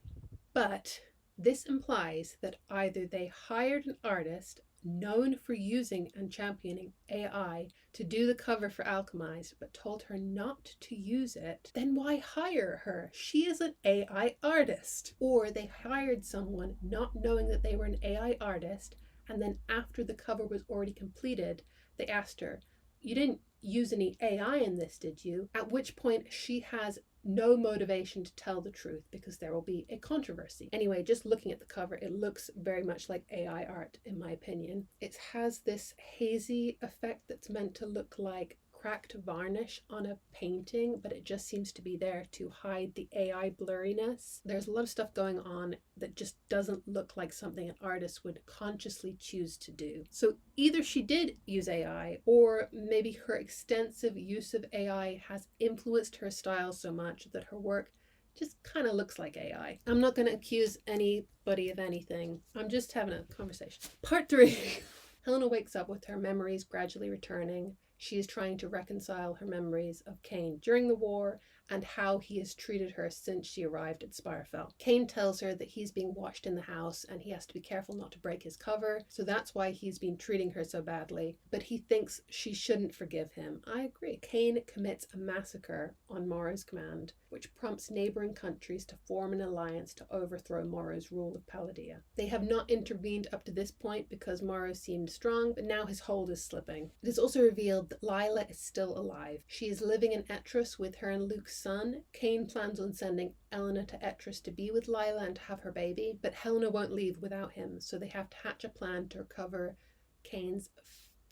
But this implies that either they hired an artist known for using and championing AI to do the cover for Alchemized, but told her not to use it, then why hire her? She is an AI artist. Or they hired someone not knowing that they were an AI artist, and then after the cover was already completed, they asked her, "You didn't use any AI in this, did you?" At which point she has no motivation to tell the truth because there will be a controversy. Anyway, just looking at the cover, it looks very much like AI art in my opinion. It has this hazy effect that's meant to look like cracked varnish on a painting, but it just seems to be there to hide the AI blurriness. There's a lot of stuff going on that just doesn't look like something an artist would consciously choose to do. So either she did use AI, or maybe her extensive use of AI has influenced her style so much that her work just kind of looks like AI. I'm not going to accuse anybody of anything. I'm just having a conversation. Part 3. Helena wakes up with her memories gradually returning. She is trying to reconcile her memories of Kane during the war and how he has treated her since she arrived at Spirefell. Cain tells her that he's being watched in the house and he has to be careful not to break his cover, so that's why he's been treating her so badly, but he thinks she shouldn't forgive him. I agree. Cain commits a massacre on Morrow's command, which prompts neighbouring countries to form an alliance to overthrow Morrow's rule of Paladia. They have not intervened up to this point because Morrow seemed strong, but now his hold is slipping. It is also revealed that Lila is still alive. She is living in Ettrus with her and Luke's son. Cain plans on sending Elena to Ettrus to be with Lila and to have her baby, but Helena won't leave without him, so they have to hatch a plan to recover Cain's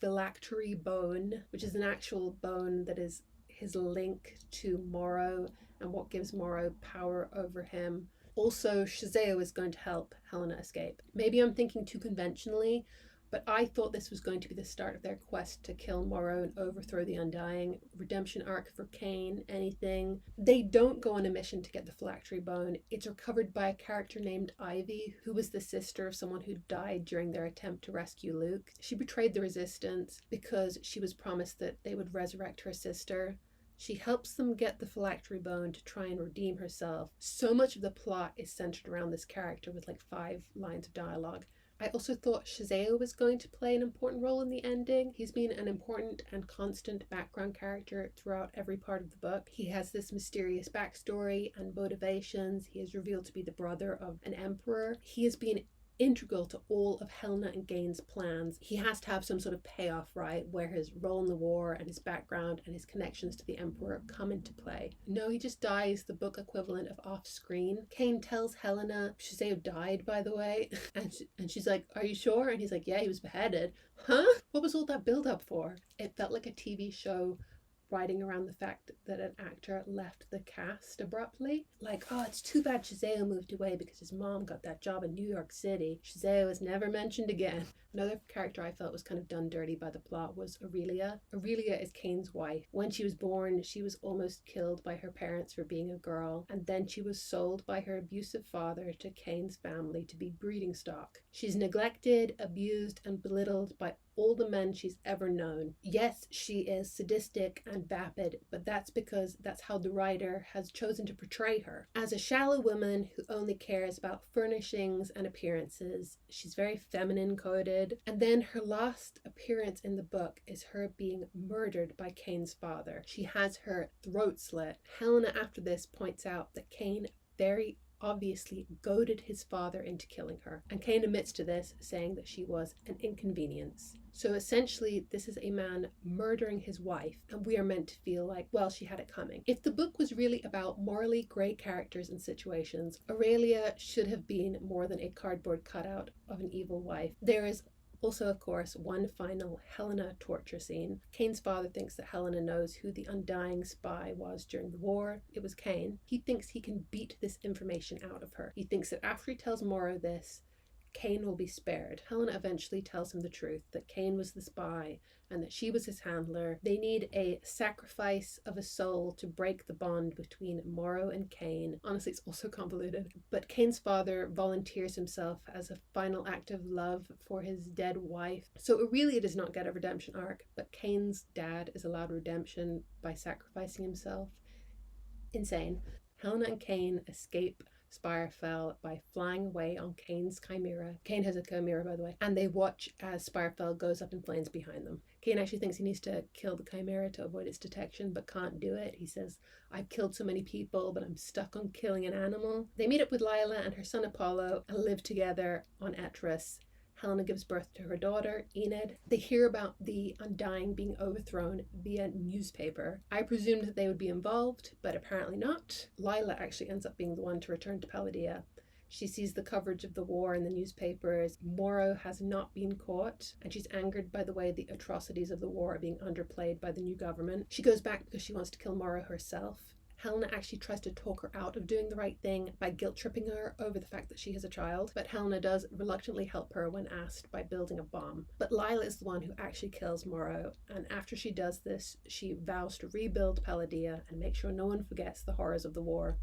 phylactery bone, which is an actual bone that is his link to Morrow and what gives Morrow power over him. Also, Shazeo is going to help Helena escape. Maybe I'm thinking too conventionally, but I thought this was going to be the start of their quest to kill Morrow and overthrow the Undying. Redemption arc for Cain, anything. They don't go on a mission to get the phylactery bone. It's recovered by a character named Ivy, who was the sister of someone who died during their attempt to rescue Luke. She betrayed the Resistance because she was promised that they would resurrect her sister. She helps them get the phylactery bone to try and redeem herself. So much of the plot is centered around this character with like 5 lines of dialogue. I also thought Shazeo was going to play an important role in the ending. He's been an important and constant background character throughout every part of the book. He has this mysterious backstory and motivations. He is revealed to be the brother of an emperor. He has been integral to all of Helena and Gain's plans. He has to have some sort of payoff, right, where his role in the war and his background and his connections to the Emperor come into play. No, he just dies, the book equivalent of off-screen. Cain tells Helena, Shazeo died, by the way, and she's like, are you sure? And he's like, yeah, he was beheaded. Huh? What was all that build-up for? It felt like a TV show writing around the fact that an actor left the cast abruptly. Like, oh, it's too bad Shazeo moved away because his mom got that job in New York City. Shazeo is never mentioned again. Another character I felt was kind of done dirty by the plot was Aurelia. Aurelia is Cain's wife. When she was born, she was almost killed by her parents for being a girl, and then she was sold by her abusive father to Cain's family to be breeding stock. She's neglected, abused, and belittled by all the men she's ever known. Yes, she is sadistic and vapid, but that's because that's how the writer has chosen to portray her. As a shallow woman who only cares about furnishings and appearances, she's very feminine coded. And then her last appearance in the book is her being murdered by Cain's father. She has her throat slit. Helena after this points out that Cain very obviously goaded his father into killing her, and Cain admits to this, saying that she was an inconvenience. So essentially, this is a man murdering his wife, and we are meant to feel like, well, she had it coming. If the book was really about morally grey characters and situations, Aurelia should have been more than a cardboard cutout of an evil wife. There is also, of course, one final Helena torture scene. Cain's father thinks that Helena knows who the Undying spy was during the war. It was Cain. He thinks he can beat this information out of her. He thinks that after he tells Morrow this, Cain will be spared. Helena eventually tells him the truth, that Cain was the spy and that she was his handler. They need a sacrifice of a soul to break the bond between Morrow and Cain. Honestly, it's also convoluted. But Cain's father volunteers himself as a final act of love for his dead wife. So Aurelia does not get a redemption arc, but Cain's dad is allowed redemption by sacrificing himself. Insane. Helena and Cain escape Spirefell by flying away on Cain's chimera. Cain has a chimera, by the way, and they watch as Spirefell goes up in flames behind them. Cain actually thinks he needs to kill the chimera to avoid its detection, but can't do it. He says, I've killed so many people, but I'm stuck on killing an animal. They meet up with Lila and her son Apollo and live together on Ettrus. Helena gives birth to her daughter, Enid. They hear about the Undying being overthrown via newspaper. I presumed that they would be involved, but apparently not. Lila actually ends up being the one to return to Paladia. She sees the coverage of the war in the newspapers. Morrow has not been caught, and she's angered by the way the atrocities of the war are being underplayed by the new government. She goes back because she wants to kill Morrow herself. Helena actually tries to talk her out of doing the right thing by guilt-tripping her over the fact that she has a child, but Helena does reluctantly help her when asked by building a bomb. But Lila is the one who actually kills Morrow, and after she does this, she vows to rebuild Paladia and make sure no one forgets the horrors of the war.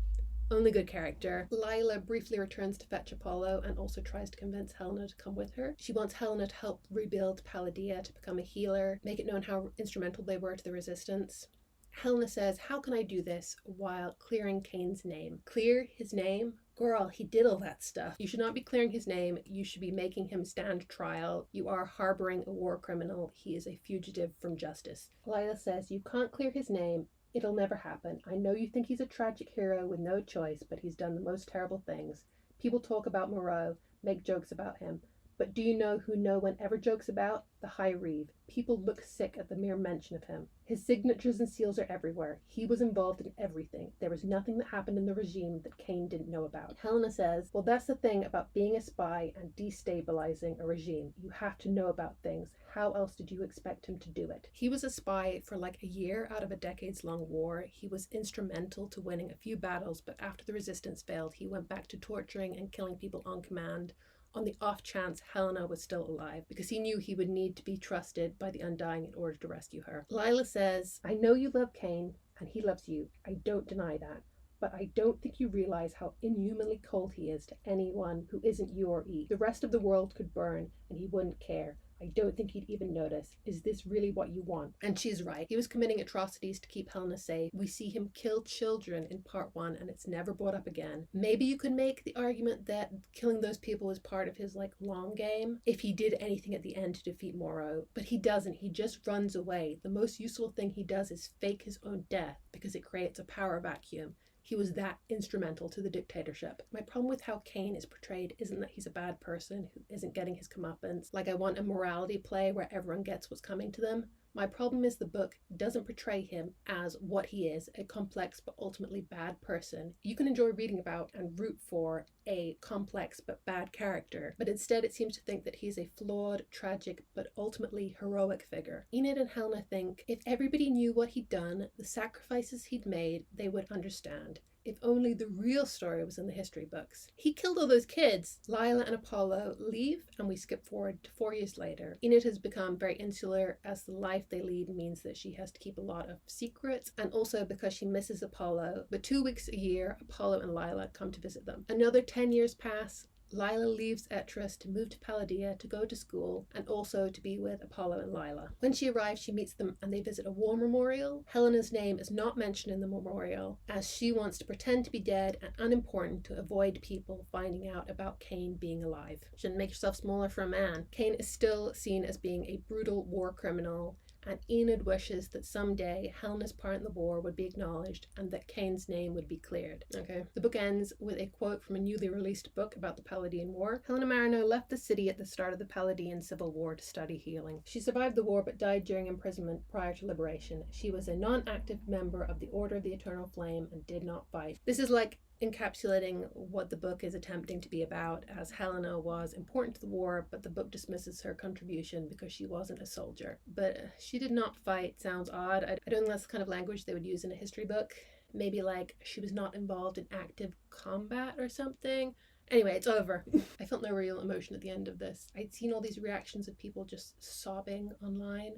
Only good character. Lila briefly returns to fetch Apollo and also tries to convince Helena to come with her. She wants Helena to help rebuild Paladia, to become a healer, make it known how instrumental they were to the resistance. Helena says, how can I do this while clearing Cain's name? Clear his name? Girl, he did all that stuff. You should not be clearing his name. You should be making him stand trial. You are harboring a war criminal. He is a fugitive from justice. Lila says, you can't clear his name. It'll never happen. I know you think he's a tragic hero with no choice, but he's done the most terrible things. People talk about Moreau, make jokes about him. But do you know who no one ever jokes about? The High Reeve. People look sick at the mere mention of him. His signatures and seals are everywhere. He was involved in everything. There was nothing that happened in the regime that Cain didn't know about. Helena says, well, that's the thing about being a spy and destabilizing a regime. You have to know about things. How else did you expect him to do it? He was a spy for like a year out of a decades-long war. He was instrumental to winning a few battles, but after the resistance failed, he went back to torturing and killing people on command, on the off chance Helena was still alive, because he knew he would need to be trusted by the Undying in order to rescue her. Lila says, I know you love Cain, and he loves you. I don't deny that. But I don't think you realize how inhumanly cold he is to anyone who isn't you or E. The rest of the world could burn, and he wouldn't care. I don't think he'd even notice. Is this really what you want? And she's right. He was committing atrocities to keep Helena safe. We see him kill children in part 1, and it's never brought up again. Maybe you could make the argument that killing those people was part of his long game, if he did anything at the end to defeat Moreau. But he doesn't. He just runs away. The most useful thing he does is fake his own death, because it creates a power vacuum. He was that instrumental to the dictatorship. My problem with how Cain is portrayed isn't that he's a bad person who isn't getting his comeuppance. Like, I want a morality play where everyone gets what's coming to them. My problem is the book doesn't portray him as what he is, a complex but ultimately bad person you can enjoy reading about and root for a complex but bad character, but instead it seems to think that he's a flawed, tragic, but ultimately heroic figure. Enid and Helena think if everybody knew what he'd done, the sacrifices he'd made, they would understand. If only the real story was in the history books. He killed all those kids. Lila and Apollo leave, and we skip forward to 4 years later. Enid has become very insular, as the life they lead means that she has to keep a lot of secrets, and also because she misses Apollo. But 2 weeks a year, Apollo and Lila come to visit them. Another 10 years pass. Lila leaves Etruss to move to Palladia to go to school and also to be with Apollo and Lila. When she arrives, she meets them and they visit a war memorial. Helena's name is not mentioned in the memorial, as she wants to pretend to be dead and unimportant to avoid people finding out about Cain being alive. Shouldn't make yourself smaller for a man. Cain is still seen as being a brutal war criminal, and Enid wishes that someday Helena's part in the war would be acknowledged and that Cain's name would be cleared. Okay. The book ends with a quote from a newly released book about the Palladian War. Helena Marino left the city at the start of the Palladian Civil War to study healing. She survived the war but died during imprisonment prior to liberation. She was a non-active member of the Order of the Eternal Flame and did not fight. This is like encapsulating what the book is attempting to be about, as Helena was important to the war, but the book dismisses her contribution because she wasn't a soldier. But she did not fight sounds odd. I don't think that's the kind of language they would use in a history book. Maybe like she was not involved in active combat or something. Anyway, it's over. I felt no real emotion at the end of this. I'd seen all these reactions of people just sobbing online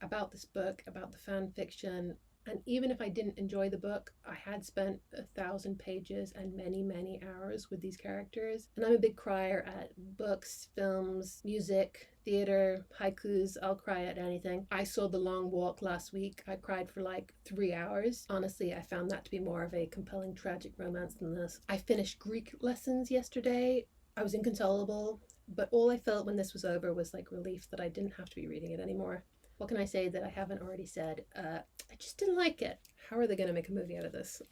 about this book, about the fan fiction. And even if I didn't enjoy the book, I had spent 1,000 pages and many, many hours with these characters. And I'm a big crier at books, films, music, theater, haikus. I'll cry at anything. I saw The Long Walk last week. I cried for like 3 hours. Honestly, I found that to be more of a compelling tragic romance than this. I finished Greek lessons yesterday. I was inconsolable, but all I felt when this was over was like relief that I didn't have to be reading it anymore. What can I say that I haven't already said? I just didn't like it. How are they going to make a movie out of this?